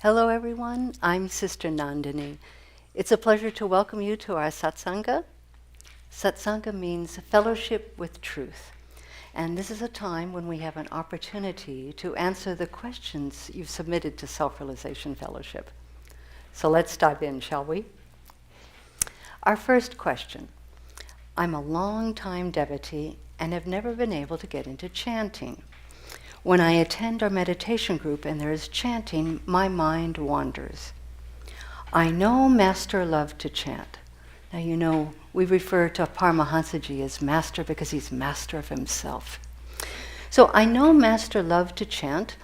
Hello everyone, I'm Sister Nandini. It's a pleasure to welcome you to our Satsanga. Satsanga means fellowship with truth. And this is a time when we have an opportunity to answer the questions you've submitted to Self-Realization Fellowship. So let's dive in, shall we? Our first question. I'm a long-time devotee and have never been able to get into chanting. When I attend our meditation group and there is chanting, my mind wanders. I know Master loved to chant. Now you know, we refer to Paramahansa as Master because he's master of himself. So I know Master loved to chant,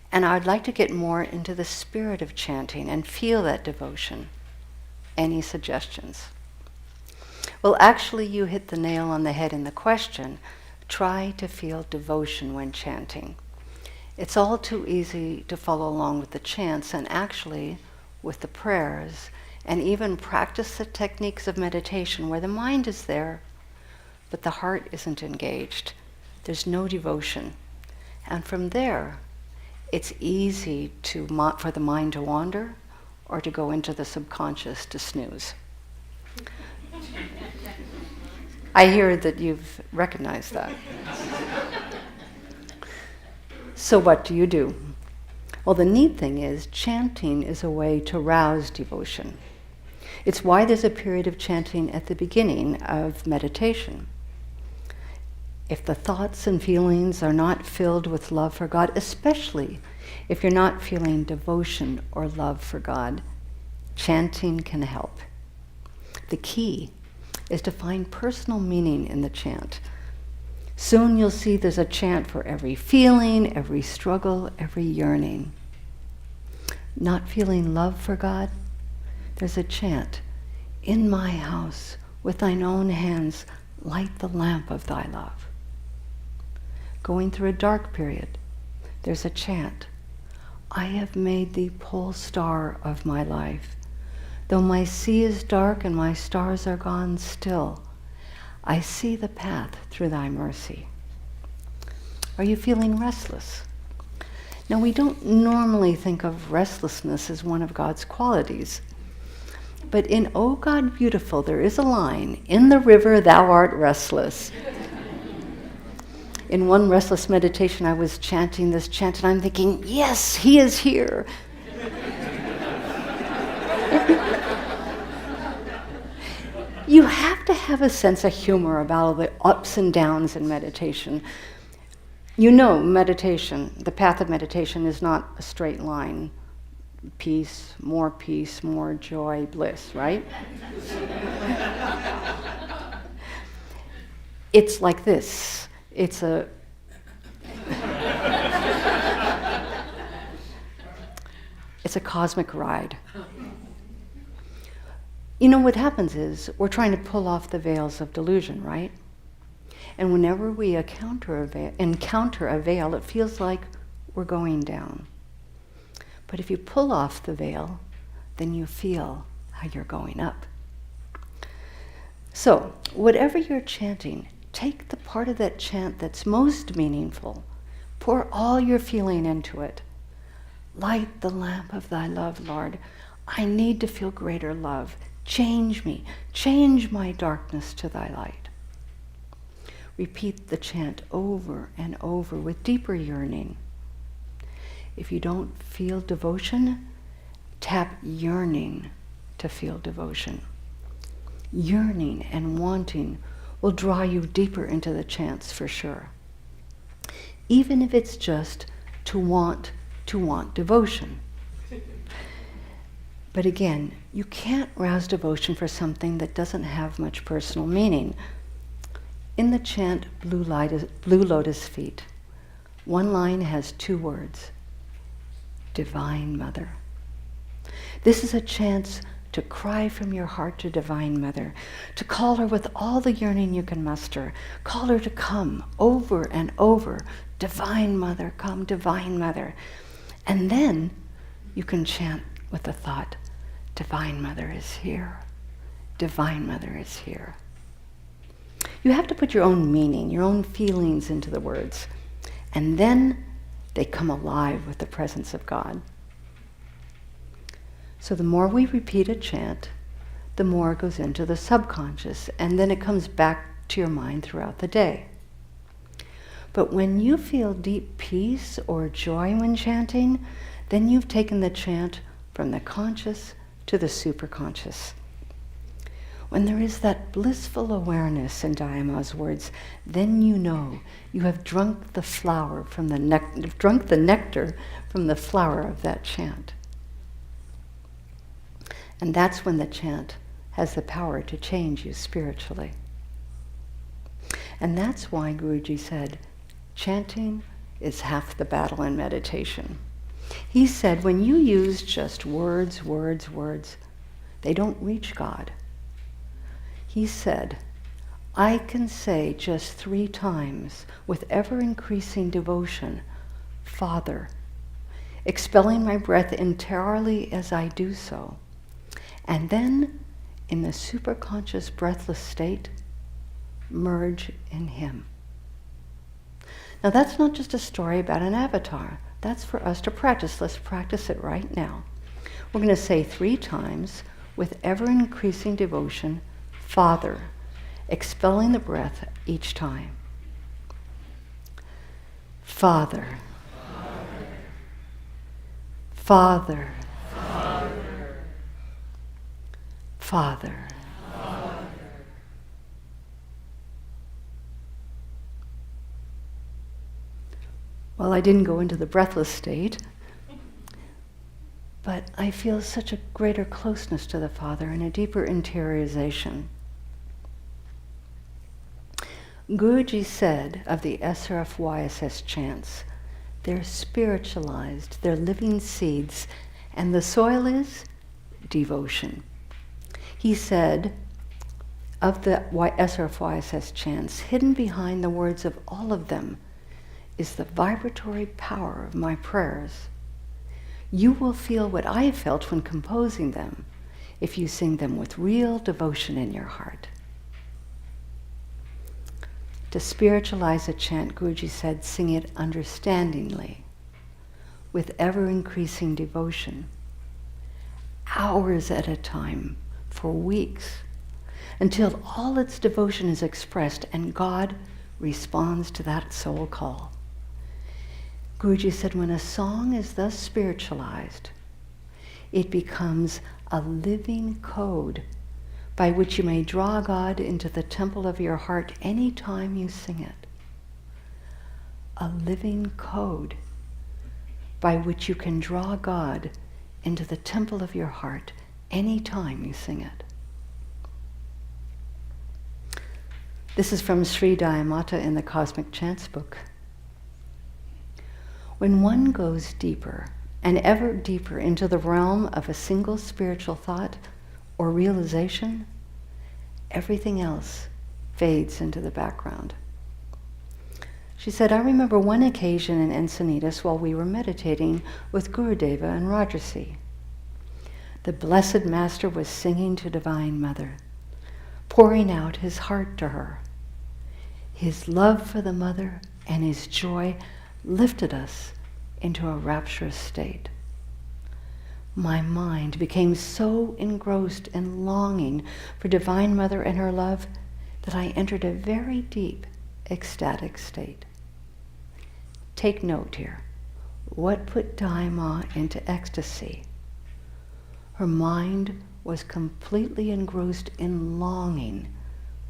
and I'd like to get more into the spirit of chanting and feel that devotion. Any suggestions? Well, actually you hit the nail on the head in the question. Try to feel devotion when chanting. It's all too easy to follow along with the chants and actually with the prayers and even practice the techniques of meditation where the mind is there, but the heart isn't engaged. There's no devotion. And from there, it's easy for the mind to wander or to go into the subconscious to snooze. I hear that you've recognized that. So what do you do? Well, the neat thing is chanting is a way to rouse devotion. It's why there's a period of chanting at the beginning of meditation. If the thoughts and feelings are not filled with love for God, especially if you're not feeling devotion or love for God, chanting can help. The key is to find personal meaning in the chant. Soon you'll see there's a chant for every feeling, every struggle, every yearning. Not feeling love for God? There's a chant. In my house, with thine own hands, light the lamp of thy love. Going through a dark period, there's a chant. I have made thee pole star of my life. Though my sea is dark and my stars are gone, still I see the path through thy mercy. Are you feeling restless? Now, we don't normally think of restlessness as one of God's qualities. But in O God Beautiful, there is a line, in the river thou art restless. In one restless meditation, I was chanting this chant, and I'm thinking, yes, he is here. You have to have a sense of humor about all the ups and downs in meditation. You know, meditation, the path of meditation is not a straight line. Peace, more joy, bliss, right? It's like this. It's a cosmic ride. You know, what happens is we're trying to pull off the veils of delusion, right? And whenever we encounter a veil, it feels like we're going down. But if you pull off the veil, then you feel how you're going up. So, whatever you're chanting, take the part of that chant that's most meaningful. Pour all your feeling into it. Light the lamp of thy love, Lord. I need to feel greater love. Change me. Change my darkness to thy light. Repeat the chant over and over with deeper yearning. If you don't feel devotion, tap yearning to feel devotion. Yearning and wanting will draw you deeper into the chants for sure. Even if it's just to want devotion. But again, you can't rouse devotion for something that doesn't have much personal meaning. In the chant, Blue Lotus Feet, one line has two words, Divine Mother. This is a chance to cry from your heart to Divine Mother, to call her with all the yearning you can muster. Call her to come over and over. Divine Mother, come, Divine Mother. And then you can chant with the thought, Divine Mother is here. Divine Mother is here. You have to put your own meaning, your own feelings into the words. And then they come alive with the presence of God. So the more we repeat a chant, the more it goes into the subconscious, and then it comes back to your mind throughout the day. But when you feel deep peace or joy when chanting, then you've taken the chant from the conscious to the superconscious. When there is that blissful awareness in Además words, then you know you have drunk the flower from the drunk the nectar from the flower of that chant. And that's when the chant has the power to change you spiritually. And that's why Guruji said, chanting is half the battle in meditation. He said, when you use just words, they don't reach God. He said, I can say just 3 times with ever-increasing devotion, Father, expelling my breath entirely as I do so. And then, in the superconscious breathless state, merge in Him. Now that's not just a story about an avatar. That's for us to practice. Let's practice it right now. We're going to say 3 times with ever-increasing devotion, Father, expelling the breath each time. Father. Father. Father. Well, I didn't go into the breathless state, but I feel such a greater closeness to the Father and a deeper interiorization. Guruji said of the SRF YSS chants, they're spiritualized, they're living seeds, and the soil is devotion. He said of the SRF YSS chants, hidden behind the words of all of them is the vibratory power of my prayers. You will feel what I felt when composing them if you sing them with real devotion in your heart. To spiritualize a chant, Guruji said, sing it understandingly, with ever-increasing devotion, hours at a time, for weeks, until all its devotion is expressed and God responds to that soul call. Guruji said, when a song is thus spiritualized, it becomes a living code by which you may draw God into the temple of your heart any time you sing it. A living code by which you can draw God into the temple of your heart any time you sing it. This is from Sri Dayamata in the Cosmic Chants book. When one goes deeper and ever deeper into the realm of a single spiritual thought or realization, everything else fades into the background. She said, I remember one occasion in Encinitas while we were meditating with Gurudeva and Rajarsi. The Blessed Master was singing to Divine Mother, pouring out his heart to her. His love for the Mother and his joy lifted us into a rapturous state. My mind became so engrossed in longing for Divine Mother and her love that I entered a very deep, ecstatic state. Take note here. What put Dai Ma into ecstasy? Her mind was completely engrossed in longing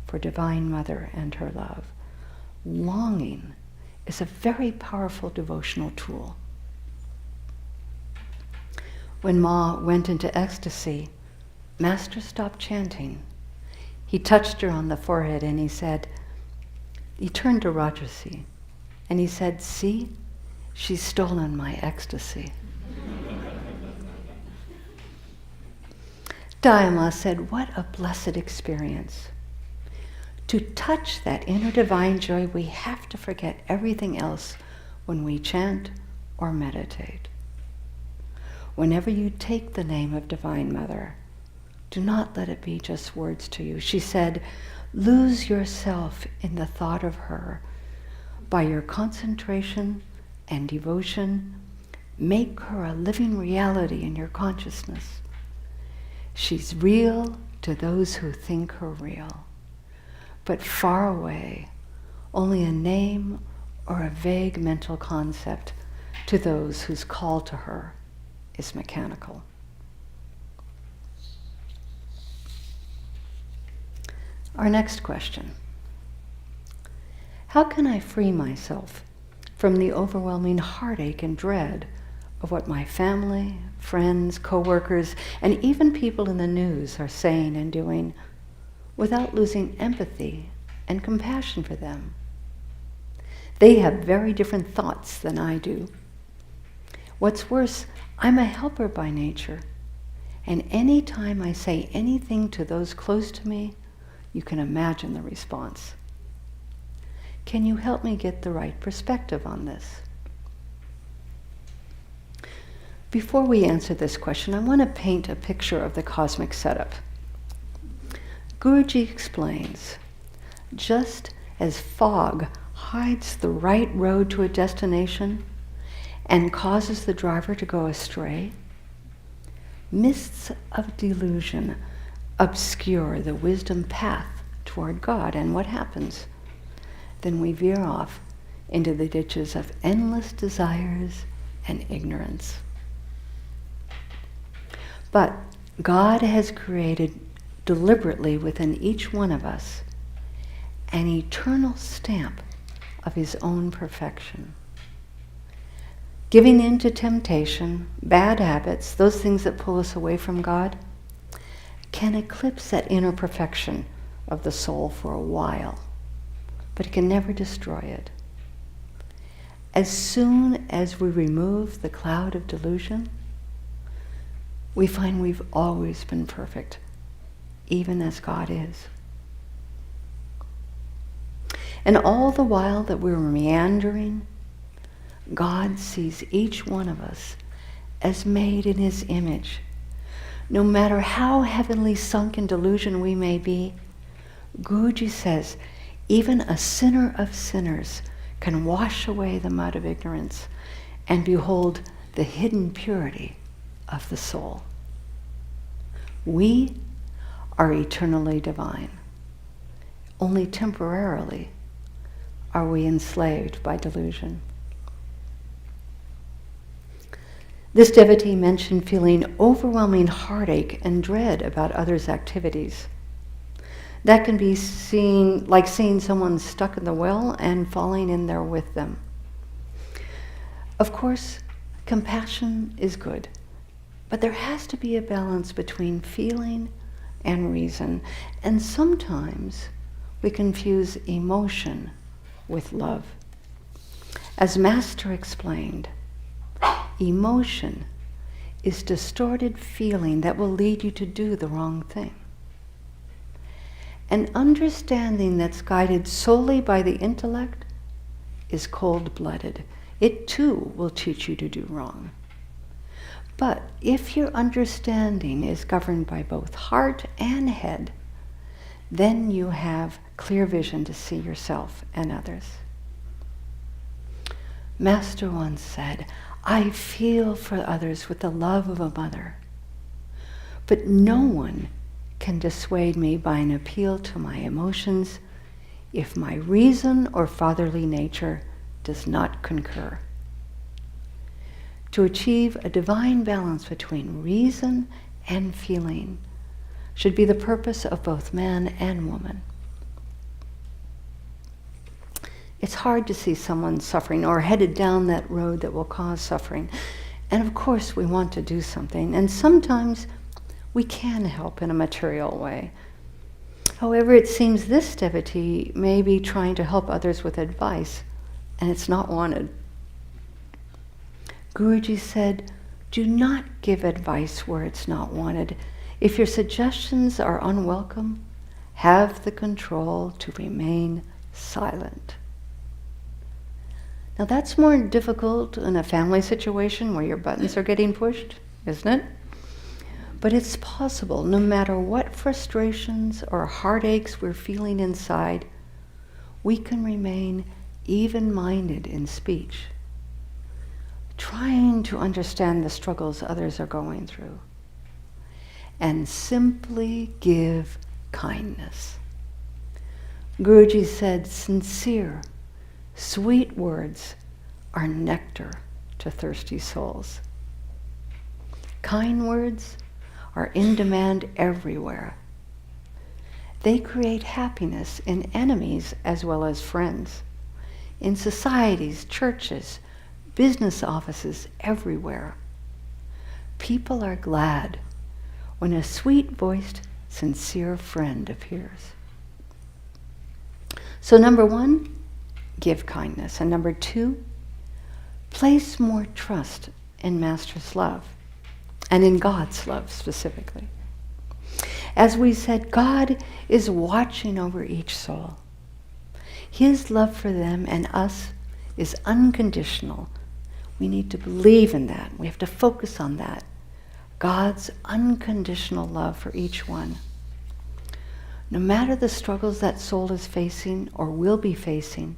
for Divine Mother and her love. Longing is a very powerful devotional tool. When Ma went into ecstasy, Master stopped chanting. He touched her on the forehead and he turned to Rajarsi and he said, see, she's stolen my ecstasy. Dayama said, what a blessed experience. To touch that inner divine joy, we have to forget everything else when we chant or meditate. Whenever you take the name of Divine Mother, do not let it be just words to you. She said, lose yourself in the thought of her. By your concentration and devotion, make her a living reality in your consciousness. She's real to those who think her real, but far away, only a name or a vague mental concept to those whose call to her is mechanical. Our next question. How can I free myself from the overwhelming heartache and dread of what my family, friends, co-workers, and even people in the news are saying and doing without losing empathy and compassion for them? They have very different thoughts than I do. What's worse, I'm a helper by nature, and any time I say anything to those close to me, you can imagine the response. Can you help me get the right perspective on this? Before we answer this question, I want to paint a picture of the cosmic setup. Guruji explains, just as fog hides the right road to a destination and causes the driver to go astray, mists of delusion obscure the wisdom path toward God. And what happens? Then we veer off into the ditches of endless desires and ignorance. But God has created deliberately within each one of us an eternal stamp of his own perfection. Giving in to temptation, bad habits, those things that pull us away from God, can eclipse that inner perfection of the soul for a while, but it can never destroy it. As soon as we remove the cloud of delusion, we find we've always been perfect, even as God is. And all the while that we're meandering, God sees each one of us as made in his image. No matter how heavenly sunk in delusion we may be, Guruji says, even a sinner of sinners can wash away the mud of ignorance and behold the hidden purity of the soul. We are eternally divine. Only temporarily are we enslaved by delusion. This devotee mentioned feeling overwhelming heartache and dread about others' activities. That can be seen like seeing someone stuck in the well and falling in there with them. Of course, compassion is good, but there has to be a balance between feeling and reason, and sometimes we confuse emotion with love. As Master explained, emotion is distorted feeling that will lead you to do the wrong thing. An understanding that's guided solely by the intellect is cold-blooded. It too will teach you to do wrong. But if your understanding is governed by both heart and head, then you have clear vision to see yourself and others. Master once said, I feel for others with the love of a mother, but no one can dissuade me by an appeal to my emotions if my reason or fatherly nature does not concur. To achieve a divine balance between reason and feeling should be the purpose of both man and woman. It's hard to see someone suffering or headed down that road that will cause suffering. And of course we want to do something, and sometimes we can help in a material way. However, it seems this devotee may be trying to help others with advice, and it's not wanted. Guruji said, do not give advice where it's not wanted. If your suggestions are unwelcome, have the control to remain silent. Now that's more difficult in a family situation where your buttons are getting pushed, isn't it? But it's possible, no matter what frustrations or heartaches we're feeling inside, we can remain even-minded in speech, trying to understand the struggles others are going through. and simply give kindness. Guruji said, sincere, sweet words are nectar to thirsty souls. Kind words are in demand everywhere. They create happiness in enemies as well as friends, in societies, churches, business offices, everywhere. People are glad when a sweet-voiced, sincere friend appears. So 1, give kindness. And 2, place more trust in Master's love, and in God's love specifically. As we said, God is watching over each soul. His love for them and us is unconditional. We need to believe in that. We have to focus on that. God's unconditional love for each one. No matter the struggles that soul is facing or will be facing,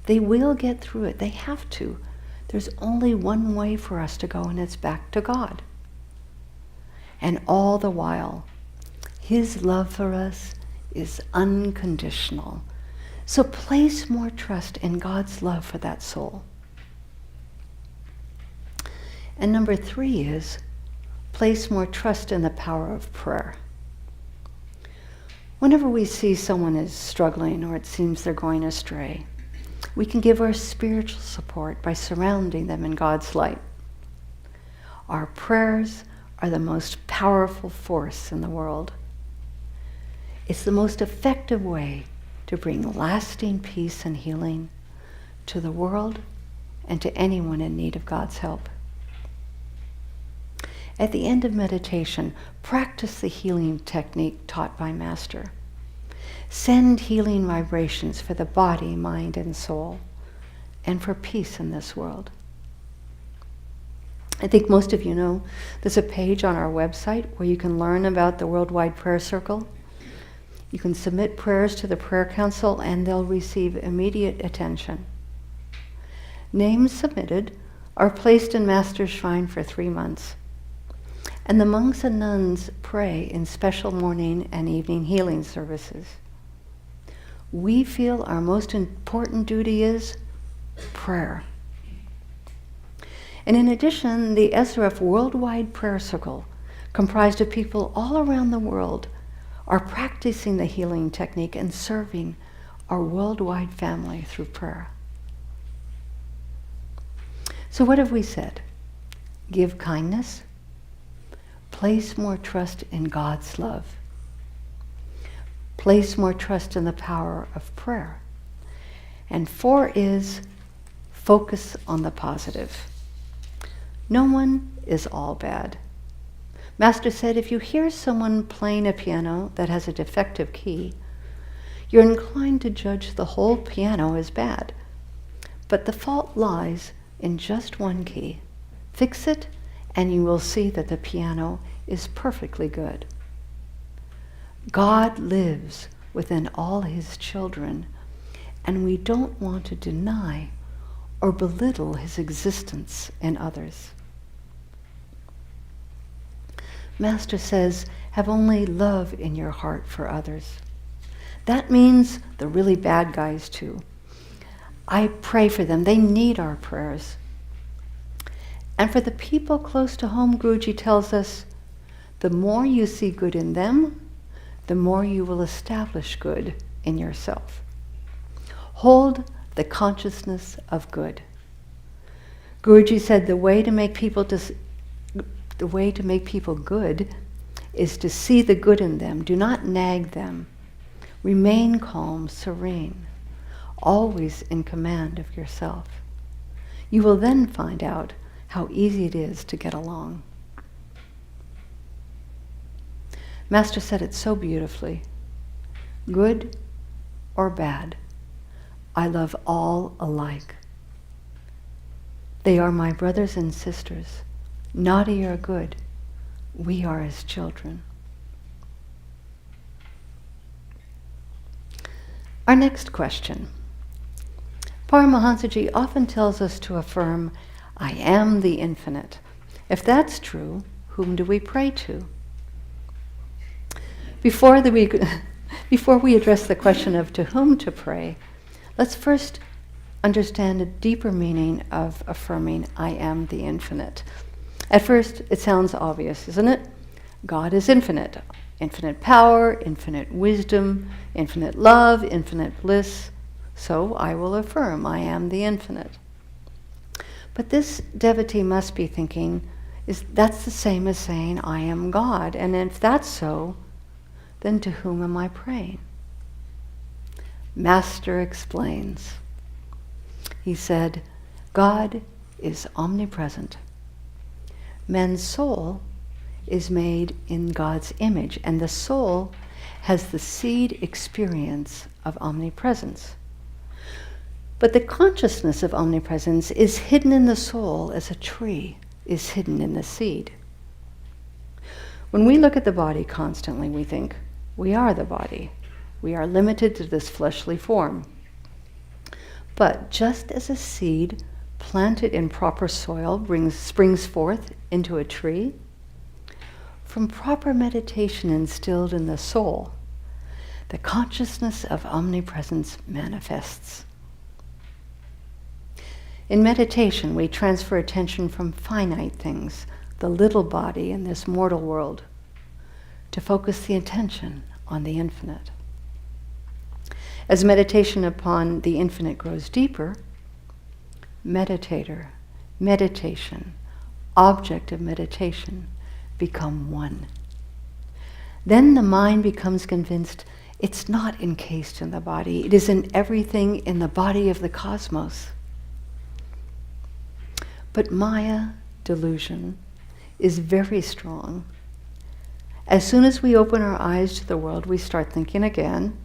they will get through it. They have to. There's only one way for us to go, and it's back to God. And all the while, His love for us is unconditional. So place more trust in God's love for that soul. And 3 is, place more trust in the power of prayer. Whenever we see someone is struggling or it seems they're going astray, we can give our spiritual support by surrounding them in God's light. Our prayers are the most powerful force in the world. It's the most effective way to bring lasting peace and healing to the world and to anyone in need of God's help. At the end of meditation, practice the healing technique taught by Master. Send healing vibrations for the body, mind, and soul, and for peace in this world. I think most of you know there's a page on our website where you can learn about the Worldwide Prayer Circle. You can submit prayers to the Prayer Council and they'll receive immediate attention. Names submitted are placed in Master's Shrine for 3 months. And the monks and nuns pray in special morning and evening healing services. We feel our most important duty is prayer. And in addition, the SRF Worldwide Prayer Circle, comprised of people all around the world, are practicing the healing technique and serving our worldwide family through prayer. So what have we said? Give kindness. Place more trust in God's love. Place more trust in the power of prayer. And 4 is focus on the positive. No one is all bad. Master said, if you hear someone playing a piano that has a defective key, you're inclined to judge the whole piano as bad. But the fault lies in just one key. Fix it, and you will see that the piano is perfectly good. God lives within all His children, and we don't want to deny or belittle His existence in others. Master says, have only love in your heart for others. That means the really bad guys too. I pray for them. They need our prayers. And for the people close to home, Guruji tells us, the more you see good in them, the more you will establish good in yourself. Hold the consciousness of good. Guruji said the way to make people good is to see the good in them. Do not nag them. Remain calm, serene, always in command of yourself. You will then find out how easy it is to get along. Master said it so beautifully. Good or bad, I love all alike. They are my brothers and sisters, naughty or good, we are His children. Our next question. Paramahansaji often tells us to affirm, I am the infinite. If that's true, whom do we pray to? Before we address the question of to whom to pray, let's first understand a deeper meaning of affirming I am the infinite. At first, it sounds obvious, isn't it? God is infinite. Infinite power, infinite wisdom, infinite love, infinite bliss. So I will affirm I am the infinite. But this devotee must be thinking, that's the same as saying I am God. And if that's so, then to whom am I praying? Master explains. He said, God is omnipresent. Man's soul is made in God's image, and the soul has the seed experience of omnipresence. But the consciousness of omnipresence is hidden in the soul as a tree is hidden in the seed. When we look at the body constantly, we think, we are the body. We are limited to this fleshly form. But just as a seed planted in proper soil springs forth into a tree, from proper meditation instilled in the soul, the consciousness of omnipresence manifests. In meditation, we transfer attention from finite things, the little body in this mortal world, to focus the attention on the infinite. As meditation upon the infinite grows deeper, meditator, meditation, object of meditation become one. Then the mind becomes convinced it's not encased in the body, it is in everything in the body of the cosmos. But Maya, delusion, is very strong. As soon as we open our eyes to the world, we start thinking again,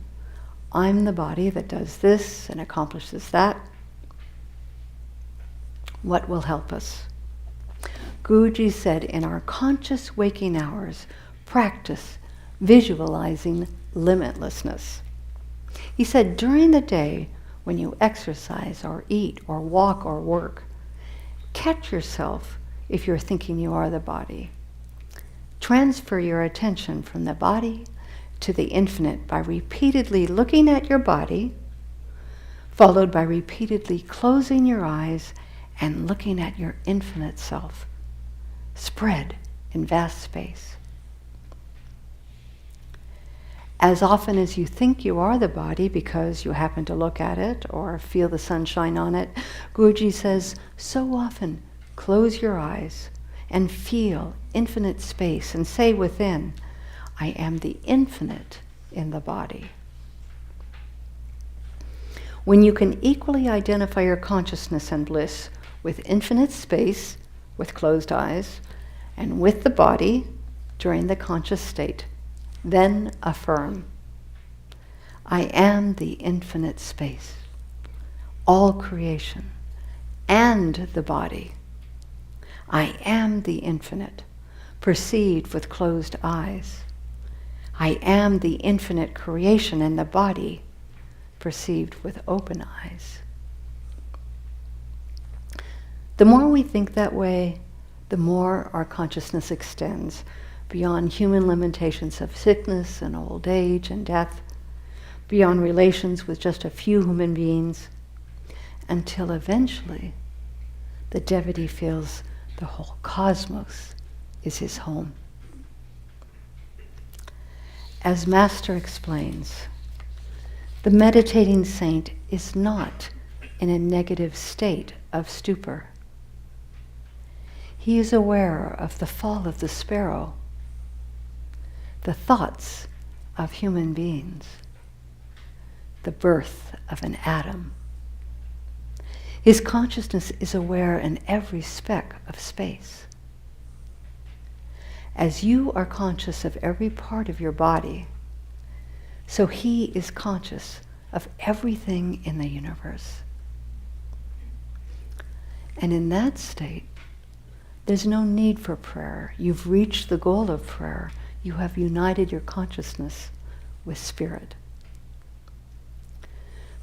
I'm the body that does this and accomplishes that. What will help us? Guruji said, in our conscious waking hours, practice visualizing limitlessness. He said, during the day, when you exercise or eat or walk or work, catch yourself if you're thinking you are the body. Transfer your attention from the body to the infinite by repeatedly looking at your body, followed by repeatedly closing your eyes and looking at your infinite self, spread in vast space. As often as you think you are the body because you happen to look at it or feel the sunshine on it, Guruji says, so often close your eyes and feel infinite space and say within, I am the infinite in the body. When you can equally identify your consciousness and bliss with infinite space, with closed eyes, and with the body during the conscious state, then affirm, I am the infinite space, all creation, and the body. I am the infinite, perceived with closed eyes. I am the infinite creation and the body, perceived with open eyes. The more we think that way, the more our consciousness extends beyond human limitations of sickness and old age and death, beyond relations with just a few human beings, until eventually the devotee feels the whole cosmos is his home. As Master explains, the meditating saint is not in a negative state of stupor. He is aware of the fall of the sparrow, the thoughts of human beings, the birth of an atom. His consciousness is aware in every speck of space. As you are conscious of every part of your body, so he is conscious of everything in the universe. And in that state, there's no need for prayer. You've reached the goal of prayer. You have united your consciousness with spirit.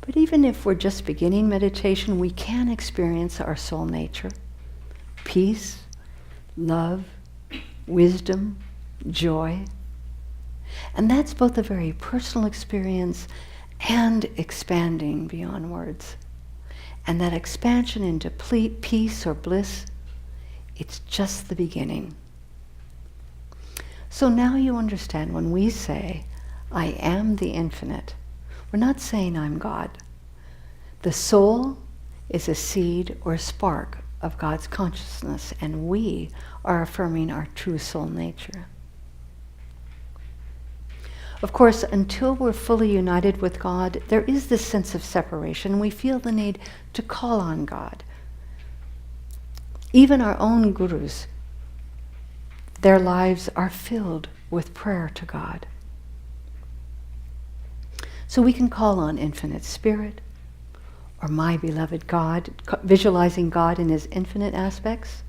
But even if we're just beginning meditation, we can experience our soul nature, peace, love, wisdom, joy. And that's both a very personal experience and expanding beyond words. And that expansion into peace or bliss, it's just the beginning. So now you understand when we say, I am the infinite, we're not saying I'm God. The soul is a seed or a spark of God's consciousness, and we are affirming our true soul nature. Of course, until we're fully united with God, there is this sense of separation. We feel the need to call on God. Even our own gurus, their lives are filled with prayer to God. So we can call on Infinite Spirit, or my beloved God, visualizing God in his infinite aspects.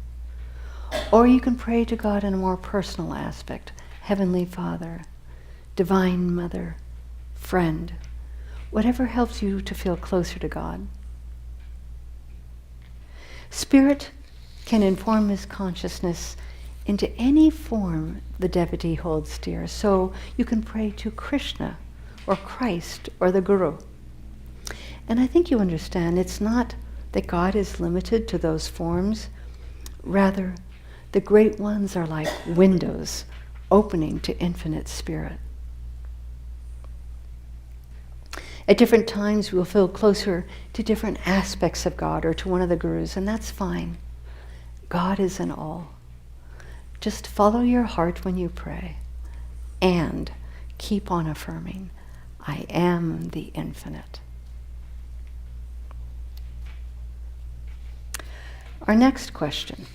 Or you can pray to God in a more personal aspect, Heavenly Father, Divine Mother, Friend, whatever helps you to feel closer to God. Spirit can inform his consciousness into any form the devotee holds dear. So you can pray to Krishna, or Christ, or the Guru. And I think you understand, it's not that God is limited to those forms. Rather, the great ones are like windows opening to infinite spirit. At different times, we'll feel closer to different aspects of God or to one of the gurus, and that's fine. God is in all. Just follow your heart when you pray, and keep on affirming, I am the infinite. Our next question.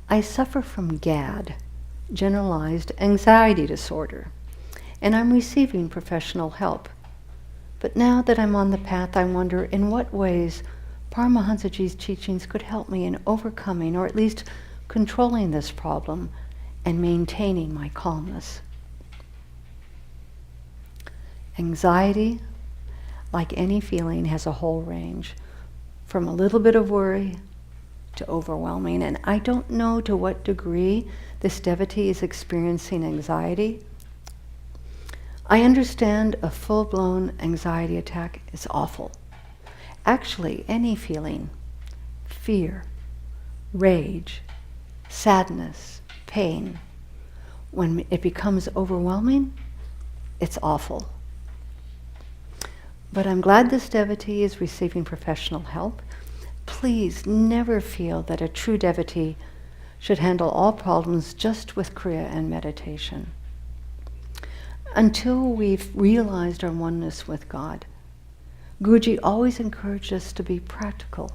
I suffer from GAD, generalized anxiety disorder, and I'm receiving professional help. But now that I'm on the path, I wonder in what ways Paramahansaji's teachings could help me in overcoming, or at least controlling this problem and maintaining my calmness. Anxiety, like any feeling, has a whole range, from a little bit of worry to overwhelming. And I don't know to what degree this devotee is experiencing anxiety. I understand a full-blown anxiety attack is awful. Actually, any feeling, fear, rage, sadness, pain, when it becomes overwhelming, it's awful. But I'm glad this devotee is receiving professional help. Please never feel that a true devotee should handle all problems just with Kriya and meditation. Until we've realized our oneness with God, Guruji always encouraged us to be practical.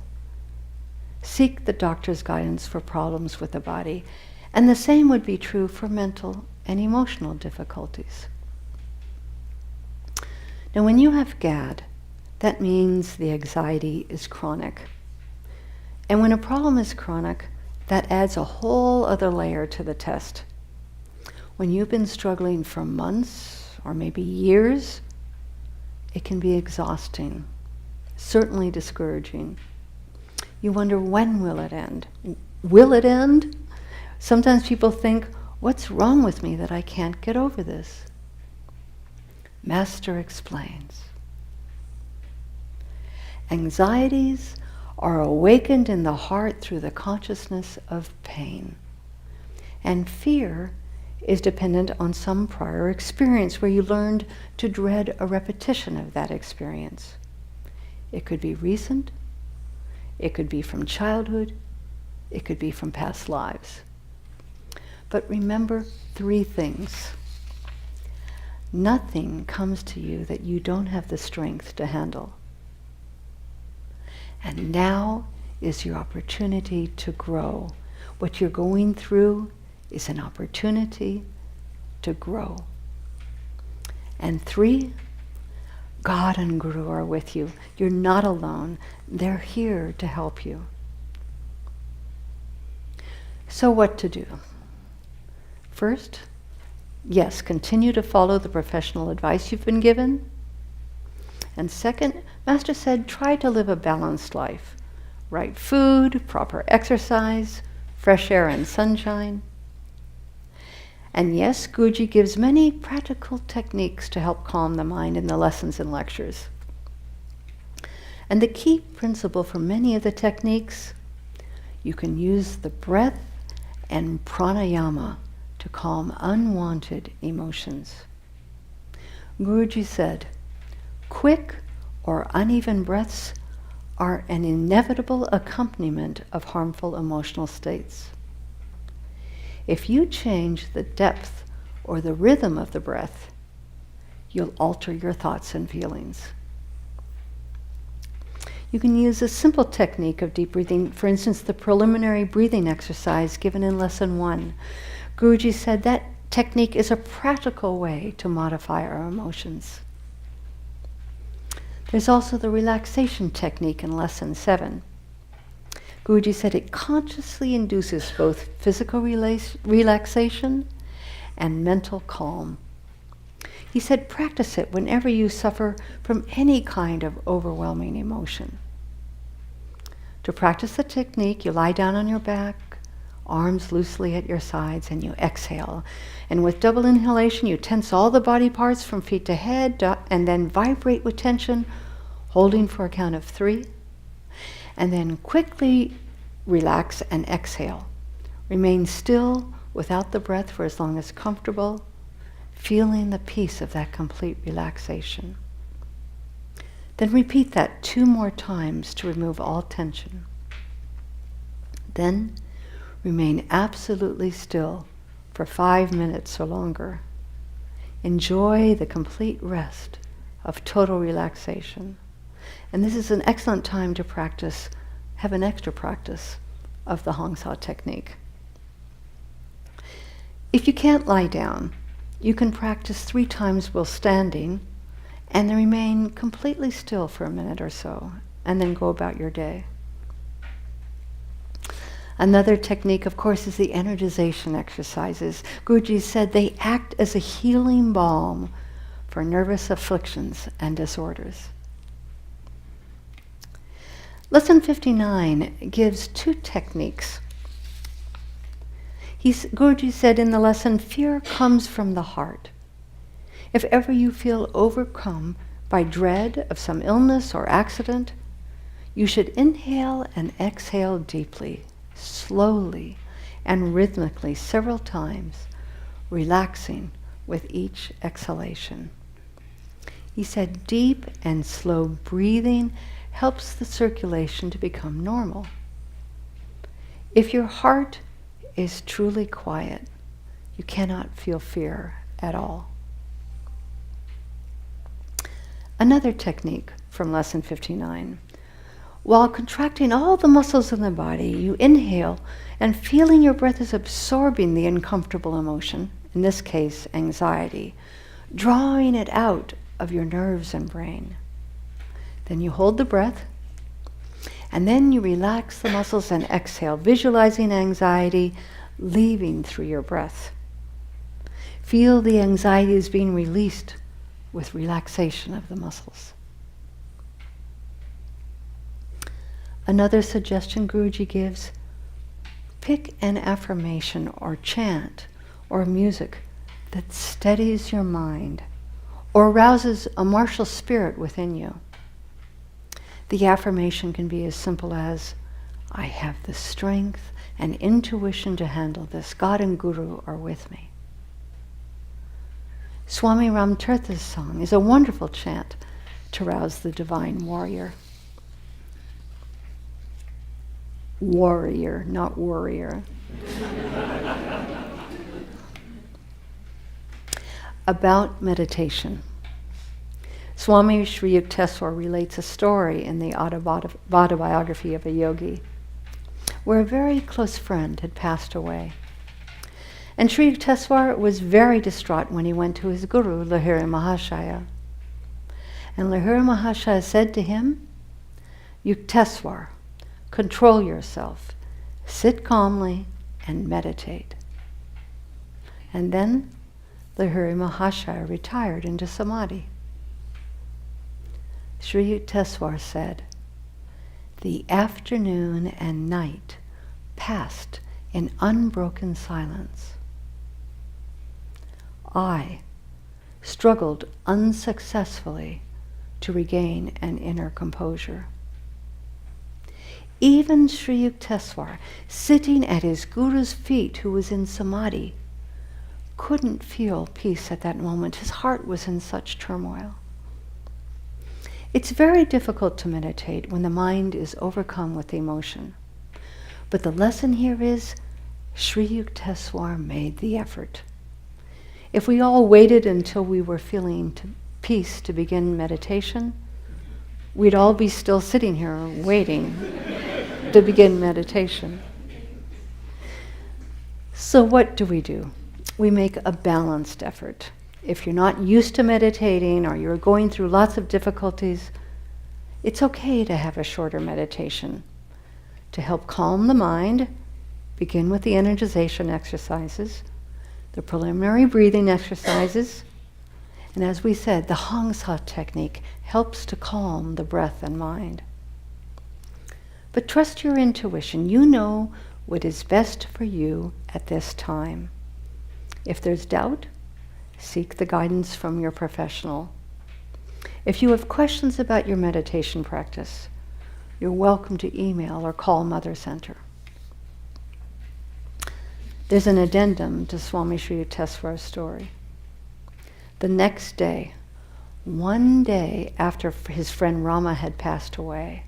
Seek the doctor's guidance for problems with the body, and the same would be true for mental and emotional difficulties. Now, when you have GAD, that means the anxiety is chronic. And when a problem is chronic, that adds a whole other layer to the test. When you've been struggling for months or maybe years, it can be exhausting, certainly discouraging. You wonder, when will it end? Will it end? Sometimes people think, what's wrong with me that I can't get over this? Master explains. Anxieties are awakened in the heart through the consciousness of pain. And fear is dependent on some prior experience where you learned to dread a repetition of that experience. It could be recent, it could be from childhood, it could be from past lives. But remember 3 things. Nothing comes to you that you don't have the strength to handle. And now is your opportunity to grow. What you're going through is an opportunity to grow. And 3, God and Guru are with you. You're not alone. They're here to help you. So what to do? First, yes, continue to follow the professional advice you've been given. And second, Master said, try to live a balanced life. Right food, proper exercise, fresh air and sunshine. And yes, Guruji gives many practical techniques to help calm the mind in the lessons and lectures. And the key principle for many of the techniques, you can use the breath and pranayama to calm unwanted emotions. Guruji said, quick or uneven breaths are an inevitable accompaniment of harmful emotional states. If you change the depth or the rhythm of the breath, you'll alter your thoughts and feelings. You can use a simple technique of deep breathing, for instance, the preliminary breathing exercise given in Lesson 1. Guruji said that technique is a practical way to modify our emotions. There's also the relaxation technique in Lesson 7. Guruji said it consciously induces both physical relaxation and mental calm. He said practice it whenever you suffer from any kind of overwhelming emotion. To practice the technique, you lie down on your back, arms loosely at your sides, and you exhale. And with double inhalation, you tense all the body parts from feet to head, and then vibrate with tension, holding for a count of 3. And then quickly relax and exhale. Remain still without the breath for as long as comfortable, feeling the peace of that complete relaxation. Then repeat that 2 more times to remove all tension. Then remain absolutely still for 5 minutes or longer. Enjoy the complete rest of total relaxation. And this is an excellent time to practice, have an extra practice of the Hong Sa technique. If you can't lie down, you can practice 3 times while standing and then remain completely still for a minute or so, and then go about your day. Another technique, of course, is the energization exercises. Guruji said they act as a healing balm for nervous afflictions and disorders. Lesson 59 gives 2 techniques. Guruji said in the lesson, fear comes from the heart. If ever you feel overcome by dread of some illness or accident, you should inhale and exhale deeply, slowly, and rhythmically several times, relaxing with each exhalation. He said deep and slow breathing helps the circulation to become normal. If your heart is truly quiet, you cannot feel fear at all. Another technique from Lesson 59. While contracting all the muscles in the body, you inhale and feeling your breath is absorbing the uncomfortable emotion, in this case anxiety, drawing it out of your nerves and brain. Then you hold the breath, and then you relax the muscles and exhale, visualizing anxiety leaving through your breath. Feel the anxiety is being released with relaxation of the muscles. Another suggestion Guruji gives, pick an affirmation or chant or music that steadies your mind or arouses a martial spirit within you. The affirmation can be as simple as, I have the strength and intuition to handle this. God and Guru are with me. Swami Ramtirtha's song is a wonderful chant to rouse the divine warrior. Warrior, not warrior. About meditation. Swami Sri Yukteswar relates a story in the autobiography of a yogi where a very close friend had passed away. And Sri Yukteswar was very distraught when he went to his guru, Lahiri Mahashaya. And Lahiri Mahashaya said to him, Yukteswar, control yourself, sit calmly, and meditate. And then Lahiri Mahashaya retired into samadhi. Sri Yukteswar said, the afternoon and night passed in unbroken silence. I struggled unsuccessfully to regain an inner composure. Even Sri Yukteswar, sitting at his guru's feet, who was in samadhi, couldn't feel peace at that moment. His heart was in such turmoil. It's very difficult to meditate when the mind is overcome with emotion. But the lesson here is Sri Yukteswar made the effort. If we all waited until we were feeling peace to begin meditation, we'd all be still sitting here waiting to begin meditation. So what do? We make a balanced effort. If you're not used to meditating or you're going through lots of difficulties, it's okay to have a shorter meditation. To help calm the mind, begin with the energization exercises, the preliminary breathing exercises, and as we said, the Hangsa technique helps to calm the breath and mind. But trust your intuition. You know what is best for you at this time. If there's doubt, seek the guidance from your professional. If you have questions about your meditation practice, you're welcome to email or call Mother Center. There's an addendum to Swami Sri Yukteswar's story. The next day, one day after his friend Rama had passed away,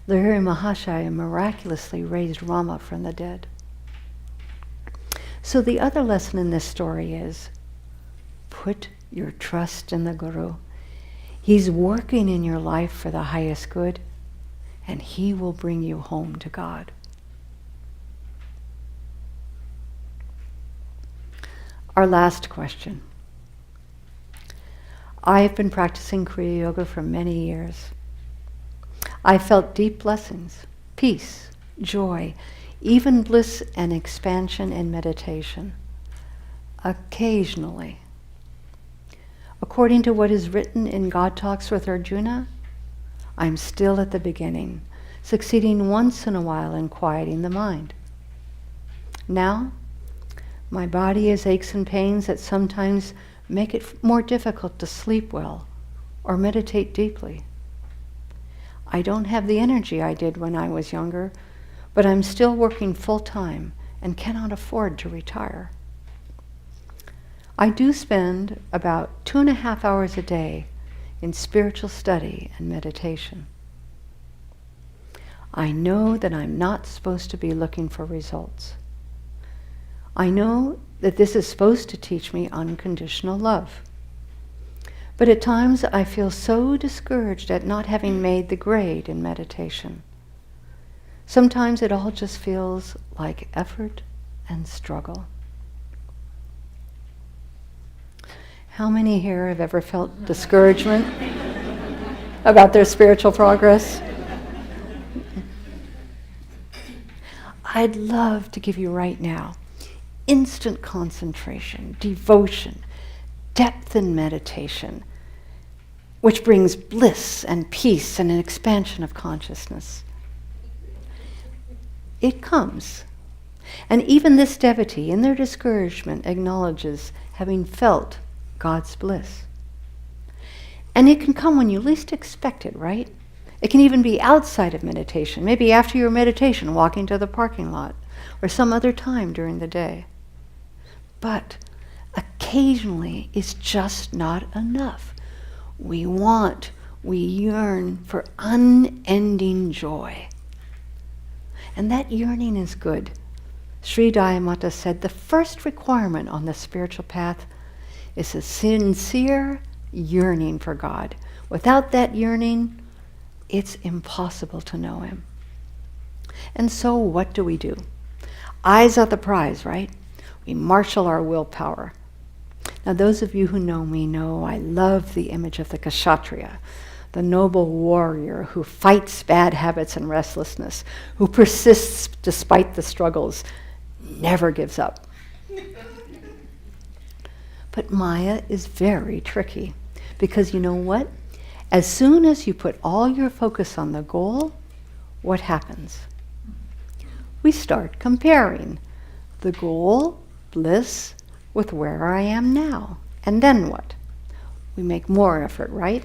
Lahiri Mahashaya miraculously raised Rama from the dead. So the other lesson in this story is, put your trust in the Guru. He's working in your life for the highest good, and he will bring you home to God. Our last question. I have been practicing Kriya Yoga for many years. I felt deep blessings, peace, joy, even bliss and expansion in meditation. Occasionally, according to what is written in God Talks with Arjuna, I'm still at the beginning, succeeding once in a while in quieting the mind. Now, my body has aches and pains that sometimes make it more difficult to sleep well or meditate deeply. I don't have the energy I did when I was younger, but I'm still working full-time and cannot afford to retire. I do spend about 2.5 hours a day in spiritual study and meditation. I know that I'm not supposed to be looking for results. I know that this is supposed to teach me unconditional love. But at times I feel so discouraged at not having made the grade in meditation. Sometimes it all just feels like effort and struggle. How many here have ever felt discouragement about their spiritual progress? I'd love to give you right now instant concentration, devotion, depth in meditation, which brings bliss and peace and an expansion of consciousness. It comes. And even this devotee, in their discouragement, acknowledges having felt God's bliss. And it can come when you least expect it, right? It can even be outside of meditation, maybe after your meditation, walking to the parking lot, or some other time during the day. But occasionally it's just not enough. We yearn for unending joy. And that yearning is good. Sri Dayamata said the first requirement on the spiritual path is a sincere yearning for God. Without that yearning, it's impossible to know him. And so what do? Eyes are the prize, right? We marshal our willpower. Now those of you who know me know I love the image of the Kshatriya, the noble warrior who fights bad habits and restlessness, who persists despite the struggles, never gives up. But Maya is very tricky, because you know what? As soon as you put all your focus on the goal, what happens? We start comparing. The goal, bliss, with where I am now. And then what? We make more effort, right?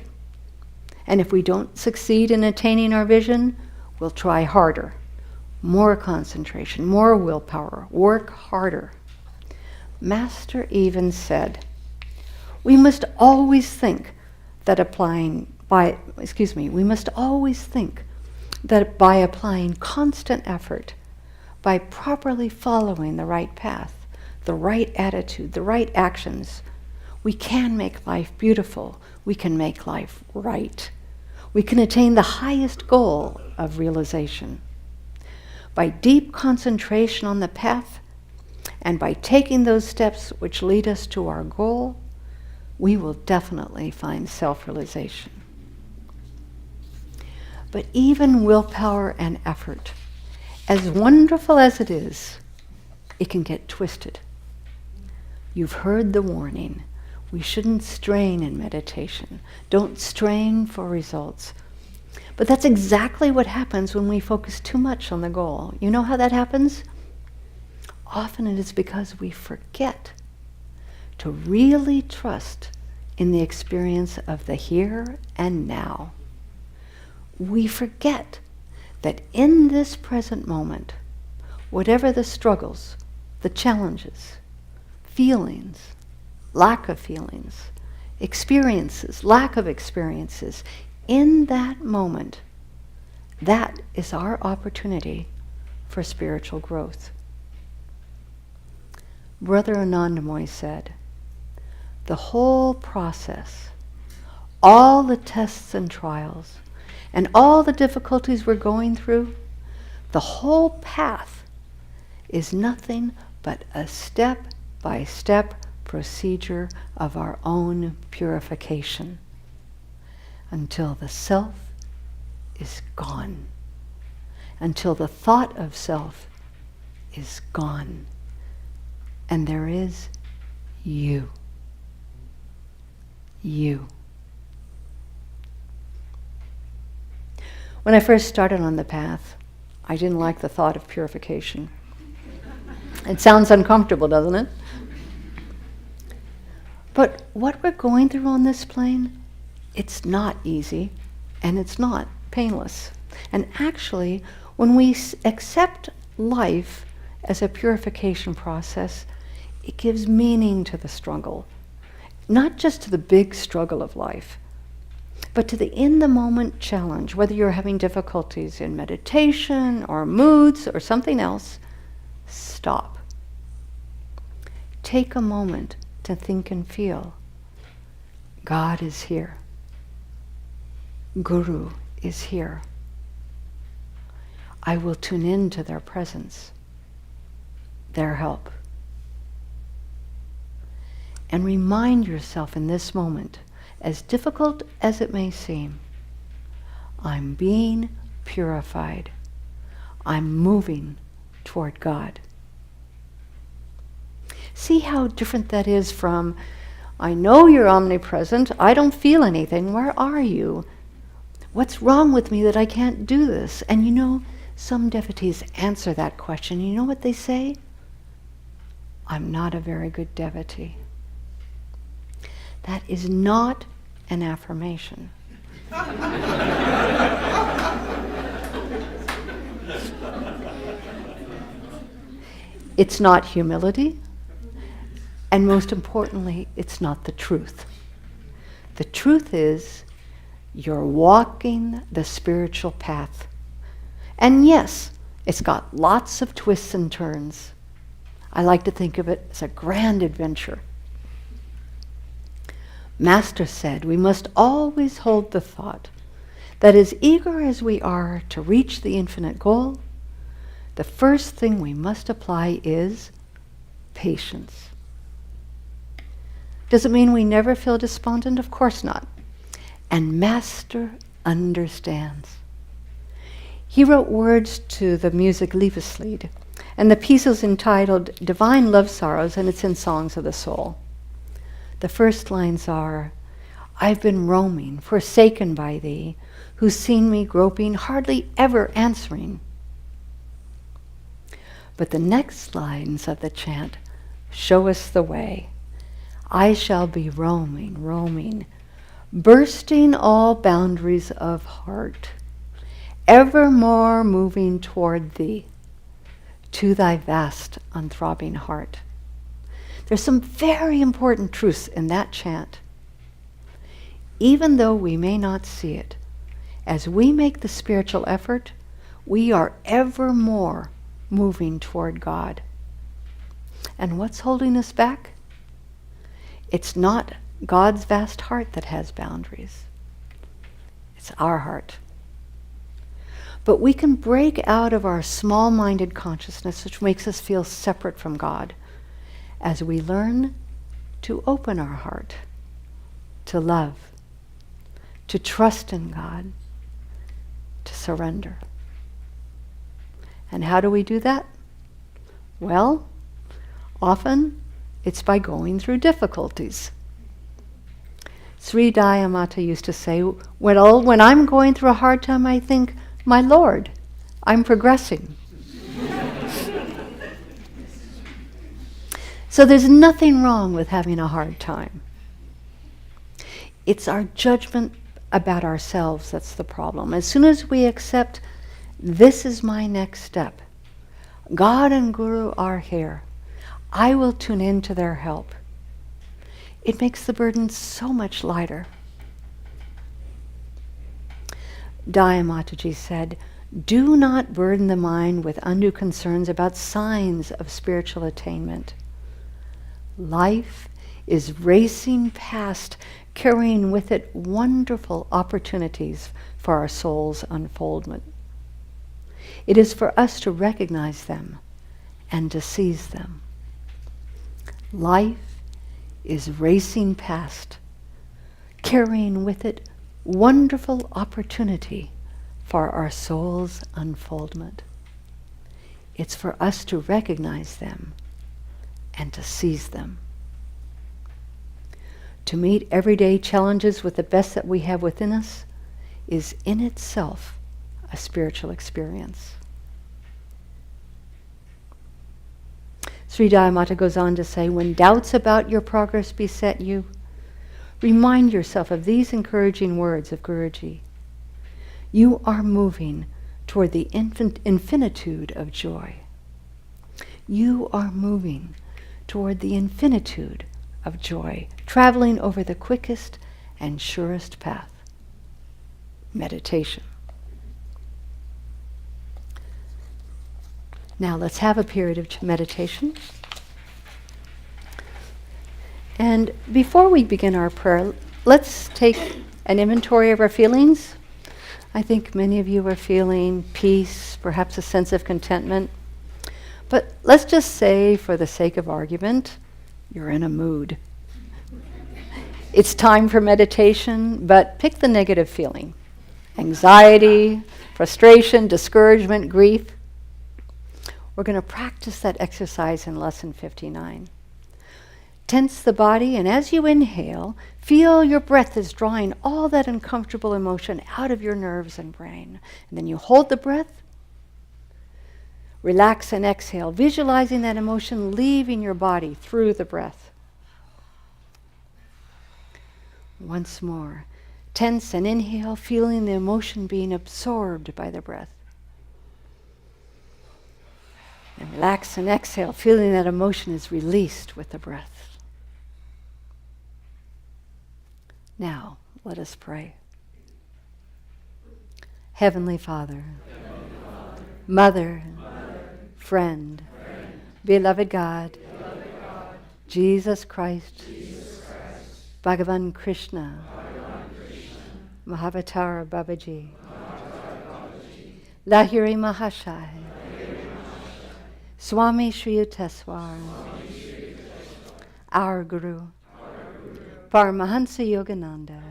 And if we don't succeed in attaining our vision, we'll try harder. More concentration, more willpower, work harder. Master even said, we must always think that by applying constant effort, by properly following the right path, the right attitude, the right actions, we can make life beautiful. We can make life right. We can attain the highest goal of realization. By deep concentration on the path, and by taking those steps which lead us to our goal, we will definitely find self-realization. But even willpower and effort, as wonderful as it is, it can get twisted. You've heard the warning. We shouldn't strain in meditation. Don't strain for results. But that's exactly what happens when we focus too much on the goal. You know how that happens? Often it is because we forget to really trust in the experience of the here and now. We forget that in this present moment, whatever the struggles, the challenges, feelings, lack of feelings, experiences, lack of experiences, in that moment, that is our opportunity for spiritual growth. Brother Anandamoy said, the whole process, all the tests and trials, and all the difficulties we're going through, the whole path is nothing but a step-by-step procedure of our own purification until the self is gone, until the thought of self is gone, and there is you. You. When I first started on the path, I didn't like the thought of purification. It sounds uncomfortable, doesn't it? But what we're going through on this plane, it's not easy and it's not painless. And actually, when we accept life as a purification process, it gives meaning to the struggle. Not just to the big struggle of life, but to the in-the-moment challenge, whether you're having difficulties in meditation or moods or something else, stop. Take a moment to think and feel. God is here. Guru is here. I will tune in to their presence, their help. And remind yourself in this moment, as difficult as it may seem, I'm being purified. I'm moving toward God. See how different that is from, I know you're omnipresent, I don't feel anything, where are you? What's wrong with me that I can't do this? And you know, some devotees answer that question. You know what they say? I'm not a very good devotee. That is not an affirmation. It's not humility, and most importantly, it's not the truth. The truth is, you're walking the spiritual path. And yes, it's got lots of twists and turns. I like to think of it as a grand adventure. Master said we must always hold the thought that as eager as we are to reach the infinite goal, the first thing we must apply is patience. Does it mean we never feel despondent? Of course not. And Master understands. He wrote words to the music Liebeslied, and the piece is entitled Divine Love Sorrows, and it's in Songs of the Soul. The first lines are, I've been roaming, forsaken by thee, who's seen me groping, hardly ever answering. But the next lines of the chant show us the way. I shall be roaming, roaming, bursting all boundaries of heart, evermore moving toward thee, to thy vast unthrobbing heart. There's some very important truths in that chant. Even though we may not see it, as we make the spiritual effort, we are evermore moving toward God. And what's holding us back? It's not God's vast heart that has boundaries. It's our heart. But we can break out of our small-minded consciousness, which makes us feel separate from God, as we learn to open our heart, to love, to trust in God, to surrender. And how do we do that? Well, often it's by going through difficulties. Sri Dayamata used to say, when I'm going through a hard time, I think, my Lord, I'm progressing. So there's nothing wrong with having a hard time. It's our judgment about ourselves that's the problem. As soon as we accept, this is my next step, God and Guru are here, I will tune in to their help, it makes the burden so much lighter. Dayamataji said, do not burden the mind with undue concerns about signs of spiritual attainment. Life is racing past, carrying with it wonderful opportunities for our soul's unfoldment. It is for us to recognize them and to seize them. Life is racing past, carrying with it wonderful opportunity for our soul's unfoldment. It's for us to recognize them and to seize them. To meet everyday challenges with the best that we have within us is in itself a spiritual experience. Sri Dayamata goes on to say, when doubts about your progress beset you, remind yourself of these encouraging words of Guruji. You are moving toward the infinitude of joy. You are moving toward the infinitude of joy, traveling over the quickest and surest path, meditation. Now let's have a period of meditation. And before we begin our prayer, let's take an inventory of our feelings. I think many of you are feeling peace, perhaps a sense of contentment. But let's just say, for the sake of argument, you're in a mood. It's time for meditation, but pick the negative feeling. Anxiety, frustration, discouragement, grief. We're going to practice that exercise in lesson 59. Tense the body, and as you inhale, feel your breath is drawing all that uncomfortable emotion out of your nerves and brain. And then you hold the breath, relax and exhale, visualizing that emotion leaving your body through the breath. Once more, tense and inhale, feeling the emotion being absorbed by the breath. And relax and exhale, feeling that emotion is released with the breath. Now, let us pray. Heavenly Father, Mother, friend, beloved God, Jesus Christ, Bhagavan Krishna, Mahavatar Babaji, Lahiri Mahashai, Swami Sri Yukteswar, our Guru, Paramahansa Yogananda,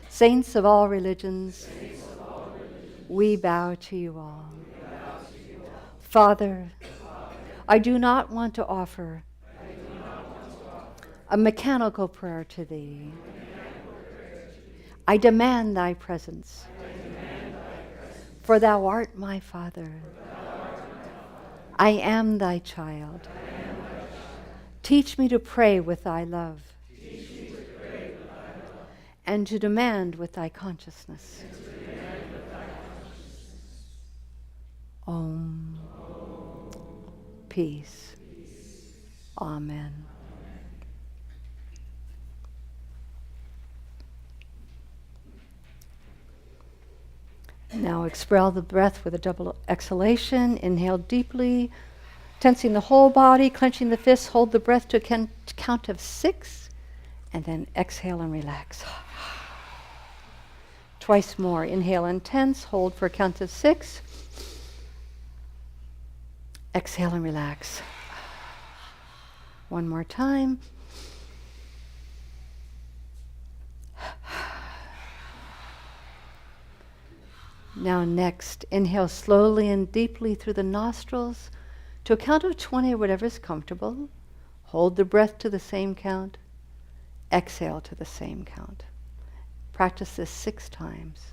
saints of all religions, we bow to you all. Father, I do not want to offer a mechanical prayer to thee. I demand thy presence, for thou art my Father. I am thy child. Teach me to pray with thy love. And to demand with thy consciousness. Om. Peace. Amen. Now expel the breath with a double exhalation. Inhale deeply, tensing the whole body, clenching the fists. Hold the breath to a count of 6, and then exhale and relax. Twice more. Inhale and tense. Hold for a count of 6. Exhale and relax. One more time. Now next, inhale slowly and deeply through the nostrils to a count of 20 or whatever is comfortable. Hold the breath to the same count. Exhale to the same count. Practice this 6 times.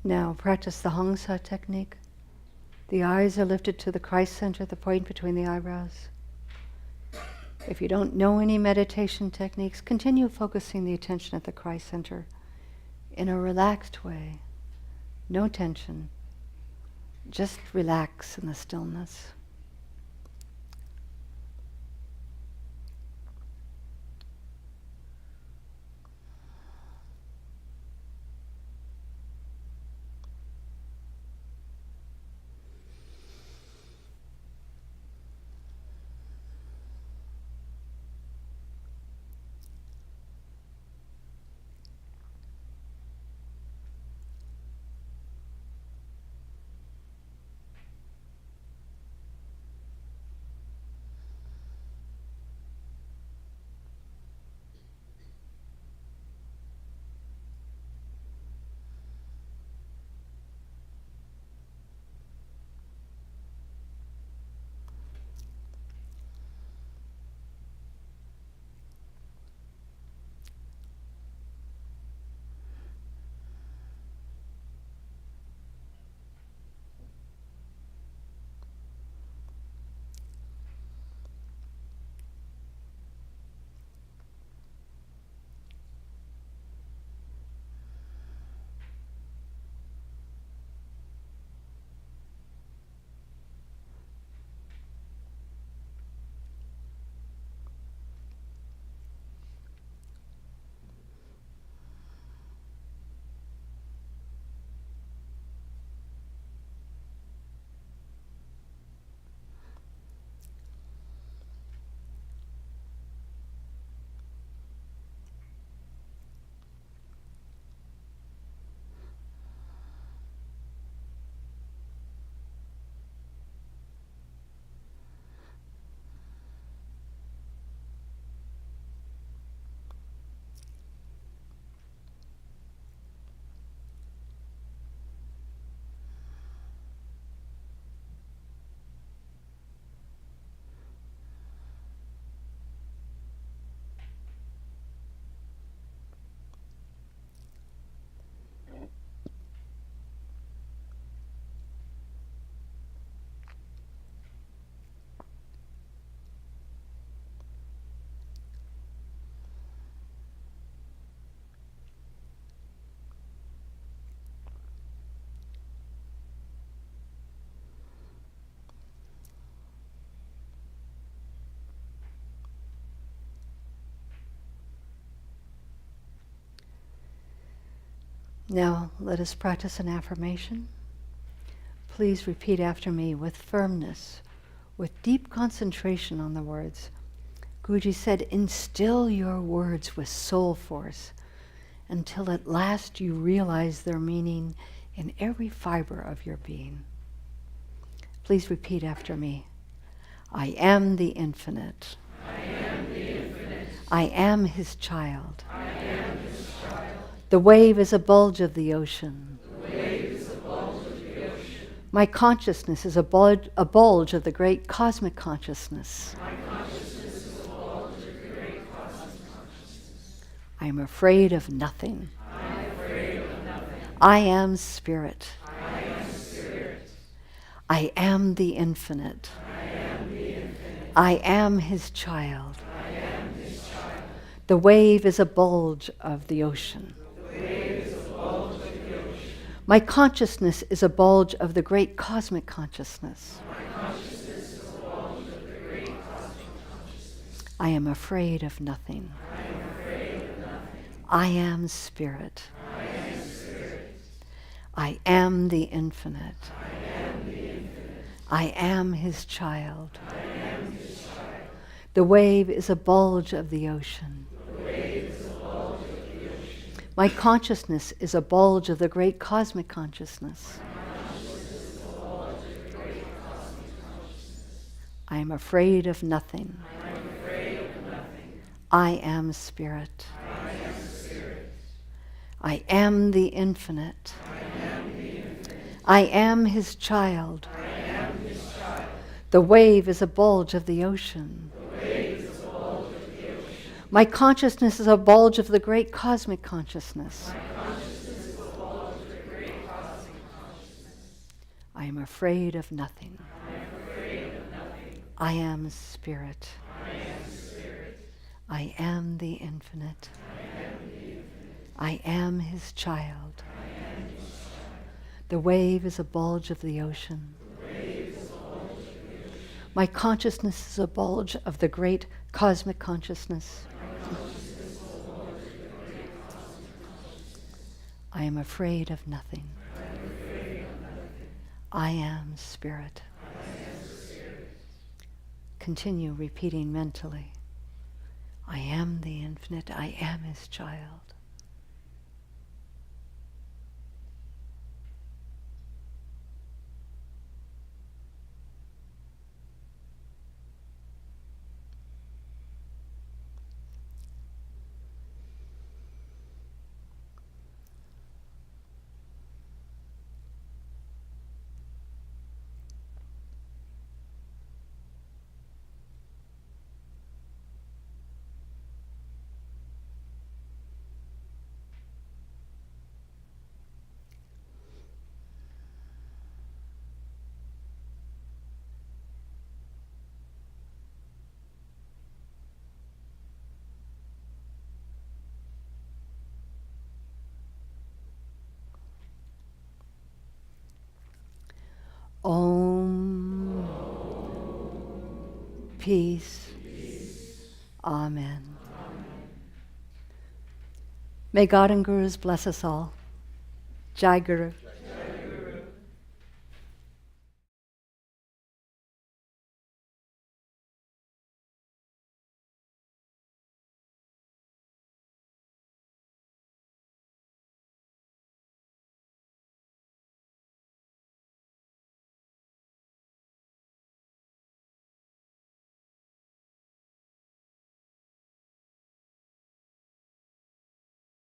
Now practice the Hangsa technique. The eyes are lifted to the Christ center, the point between the eyebrows. If you don't know any meditation techniques, continue focusing the attention at the Christ center in a relaxed way. No tension. Just relax in the stillness. Now, let us practice an affirmation. Please repeat after me with firmness, with deep concentration on the words. Guruji said, instill your words with soul force until at last you realize their meaning in every fiber of your being. Please repeat after me. I am the infinite. I am the infinite. I am his child. I am his child. The wave is a bulge of the ocean. The wave is a bulge of the ocean. My consciousness is a bulge of the great cosmic consciousness. My consciousness is a bulge of the great cosmic consciousness. I am afraid of nothing. I am afraid of nothing. I am spirit. I am spirit. I am the infinite. I am the infinite. I am his child. I am his child. The wave is a bulge of the ocean. The wave is a bulge of the ocean. My consciousness is a bulge of the great cosmic consciousness. My consciousness is a bulge of the great cosmic consciousness. I am afraid of nothing. I am afraid of nothing. I am spirit. I am spirit. I am the infinite. I am the infinite. I am his child. I am his child. The wave is a bulge of the ocean. The wave is a bulge of the ocean. My consciousness is a bulge of the great cosmic consciousness. My consciousness is a bulge of the great cosmic consciousness. I am afraid of nothing. I am afraid of nothing. I am spirit. I am spirit. I am the infinite. I am the infinite. I am his child. I am his child. The wave is a bulge of the ocean. The wave is a bulge of the ocean. My consciousness is a bulge of the great cosmic consciousness. My consciousness is a bulge of the great cosmic consciousness. I am afraid of nothing. I am afraid of nothing. I am spirit. I am spirit. I am the infinite. I am the infinite. I am his child. I am his child. The wave is a bulge of the ocean. The wave is a bulge of the ocean. My consciousness is a bulge of the great cosmic consciousness. My consciousness is a bulge of the great cosmic consciousness. I am afraid of nothing. I am afraid of nothing. I am spirit. I am spirit. Continue repeating mentally. I am the infinite. I am his child. Om. Peace. Amen. May God and Gurus bless us all. Jai Guru.